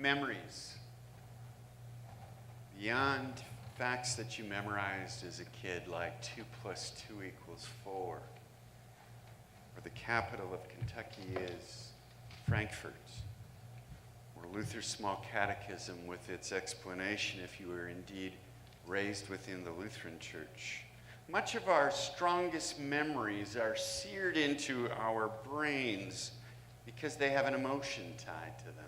memories beyond facts that you memorized as a kid, like 2 + 2 = 4, or the capital of Kentucky is Frankfurt, or Luther's Small Catechism with its explanation if you were indeed raised within the Lutheran Church. Much of our strongest memories are seared into our brains because they have an emotion tied to them.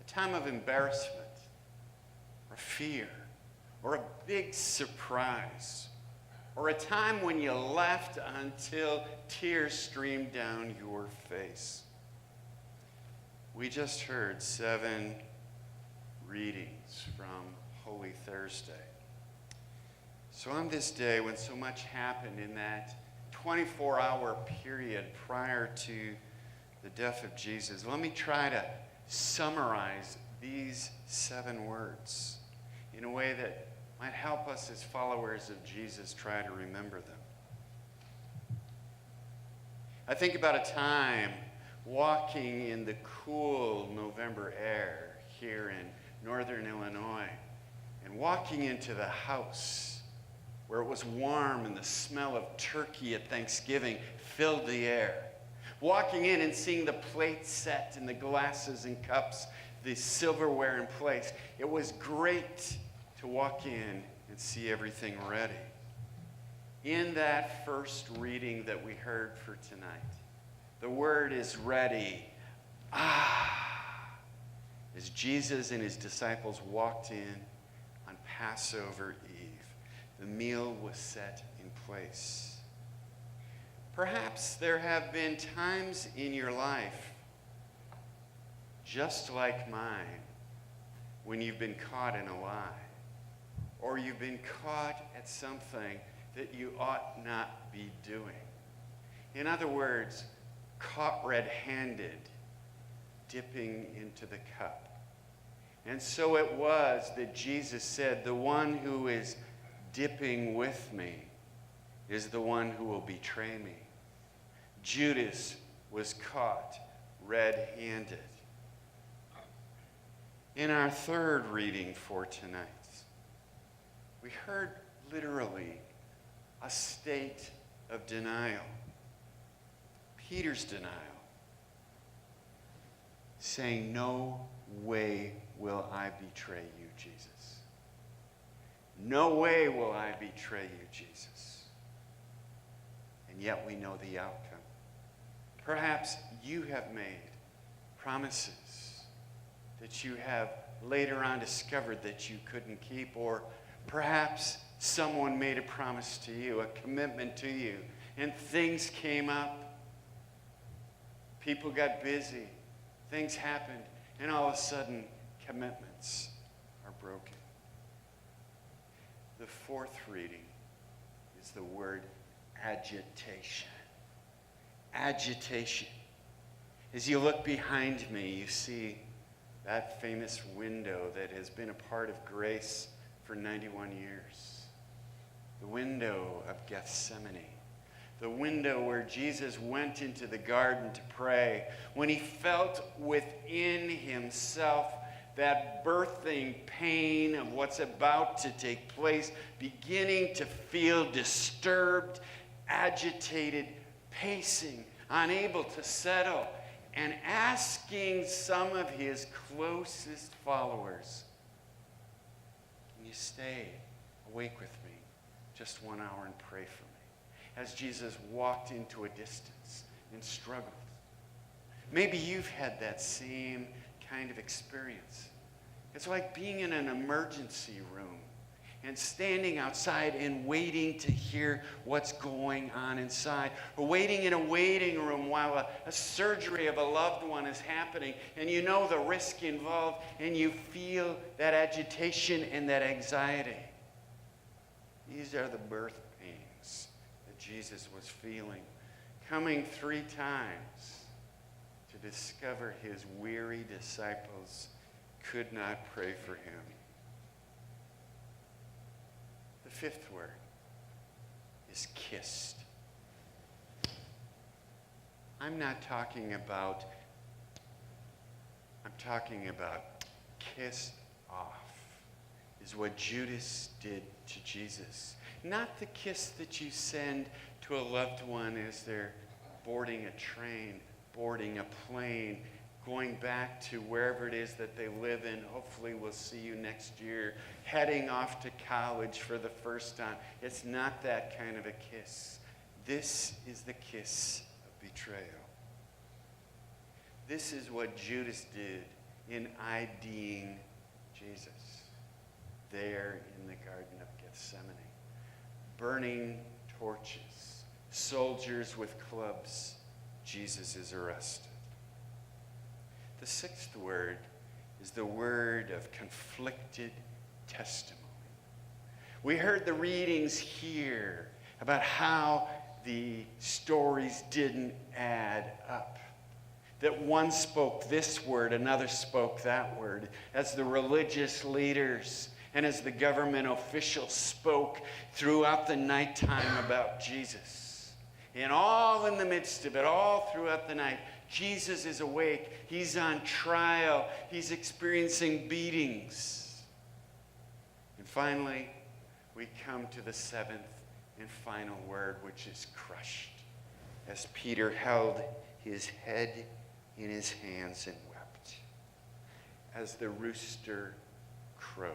A time of embarrassment, or fear, or a big surprise, or a time when you laughed until tears streamed down your face. We just heard 7 readings from Holy Thursday. So on this day, when so much happened in that 24-hour period prior to the death of Jesus, let me try to summarize these 7 words in a way that might help us as followers of Jesus try to remember them. I think about a time walking in the cool November air here in northern Illinois and walking into the house where it was warm and the smell of turkey at Thanksgiving filled the air. Walking in and seeing the plates set and the glasses and cups, the silverware in place. It was great to walk in and see everything ready. In that first reading that we heard for tonight, the word is ready. As Jesus and his disciples walked in on Passover Eve, the meal was set in place. Perhaps there have been times in your life, just like mine, when you've been caught in a lie, or you've been caught at something that you ought not be doing. In other words, caught red-handed, dipping into the cup. And so it was that Jesus said, the one who is dipping with me is the one who will betray me. Judas was caught red-handed. In our third reading for tonight, we heard literally a state of denial. Peter's denial, saying, "No way will I betray you, Jesus. No way will I betray you, Jesus." And yet we know the outcome. Perhaps you have made promises that you have later on discovered that you couldn't keep, or perhaps someone made a promise to you, a commitment to you, and things came up. People got busy, things happened, and all of a sudden, commitments are broken. The fourth reading is the word agitation. Agitation. As you look behind me, you see that famous window that has been a part of Grace for 91 years. The window of Gethsemane. The window where Jesus went into the garden to pray, when he felt within himself that birthing pain of what's about to take place, beginning to feel disturbed, agitated, pacing, unable to settle, and asking some of his closest followers, "Can you stay awake with me just 1 hour and pray for me?" As Jesus walked into a distance and struggled. Maybe you've had that same kind of experience. It's like being in an emergency room and standing outside and waiting to hear what's going on inside, or waiting in a waiting room while a surgery of a loved one is happening, and you know the risk involved, and you feel that agitation and that anxiety. These are the birth pains that Jesus was feeling, coming 3 times to discover his weary disciples could not pray for him. The fifth word is kissed. I'm not talking about I'm talking about kissed off is what Judas did to Jesus. Not the kiss that you send to a loved one as they're boarding a train, boarding a plane, going back to wherever it is that they live in. Hopefully we'll see you next year, heading off to college for the first time. It's not that kind of a kiss. This is the kiss of betrayal. This is what Judas did in IDing Jesus there in the Garden of Gethsemane. Burning torches, soldiers with clubs. Jesus is arrested. The sixth word is the word of conflicted testimony. We heard the readings here about how the stories didn't add up. That one spoke this word, another spoke that word. As the religious leaders and as the government officials spoke throughout the nighttime about Jesus. And all in the midst of it, all throughout the night, Jesus is awake. He's on trial. He's experiencing beatings. And finally, we come to the seventh and final word, which is crushed. As Peter held his head in his hands and wept. As the rooster crowed.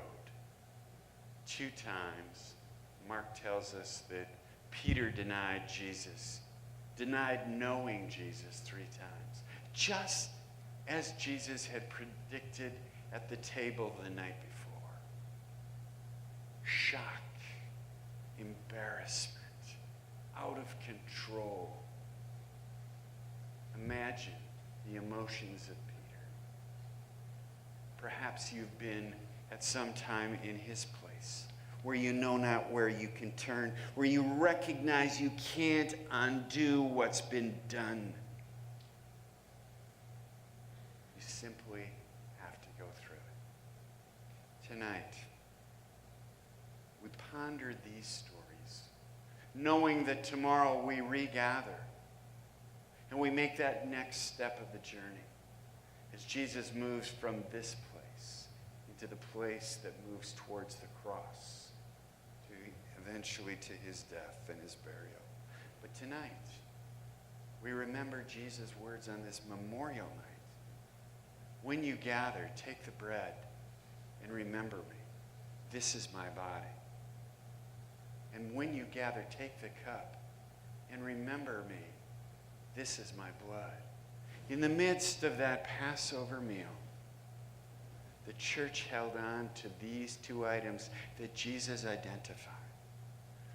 2 times, Mark tells us that Peter denied Jesus, denied knowing Jesus 3 times, just as Jesus had predicted at the table the night before. Shock, embarrassment, out of control. Imagine the emotions of Peter. Perhaps you've been at some time in his place, where you know not where you can turn, where you recognize you can't undo what's been done. You simply have to go through it. Tonight, we ponder these stories, knowing that tomorrow we regather and we make that next step of the journey as Jesus moves from this place into the place that moves towards the cross, to eventually to his death and his burial. But tonight, we remember Jesus' words on this memorial night. When you gather, take the bread and remember me. This is my body. And when you gather, take the cup and remember me. This is my blood. In the midst of that Passover meal, the church held on to these 2 items that Jesus identified.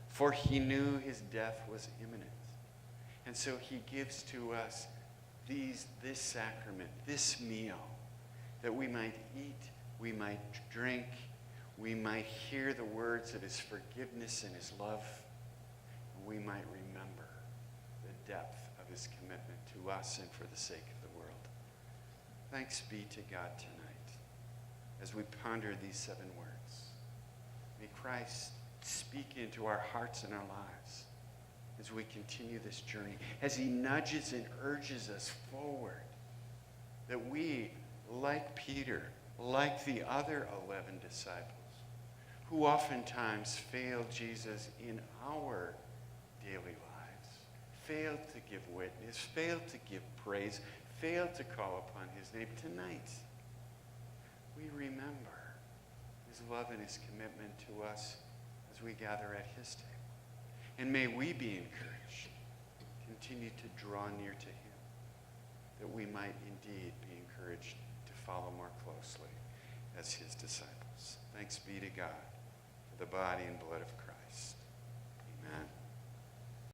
For he knew his death was imminent. And so he gives to us this sacrament, this meal, that we might eat, we might drink, we might hear the words of his forgiveness and his love, and we might remember the depth of his commitment to us and for the sake of the world. Thanks be to God tonight as we ponder these 7 words. May Christ speak into our hearts and our lives as we continue this journey, as he nudges and urges us forward, that we, like Peter, like the other 11 disciples, who oftentimes failed Jesus in our daily lives, failed to give witness, failed to give praise, failed to call upon his name. Tonight, we remember his love and his commitment to us as we gather at his table. And may we be encouraged, continue to draw near to him, that we might indeed be encouraged to follow more closely as his disciples. Thanks be to God for the body and blood of Christ. Amen.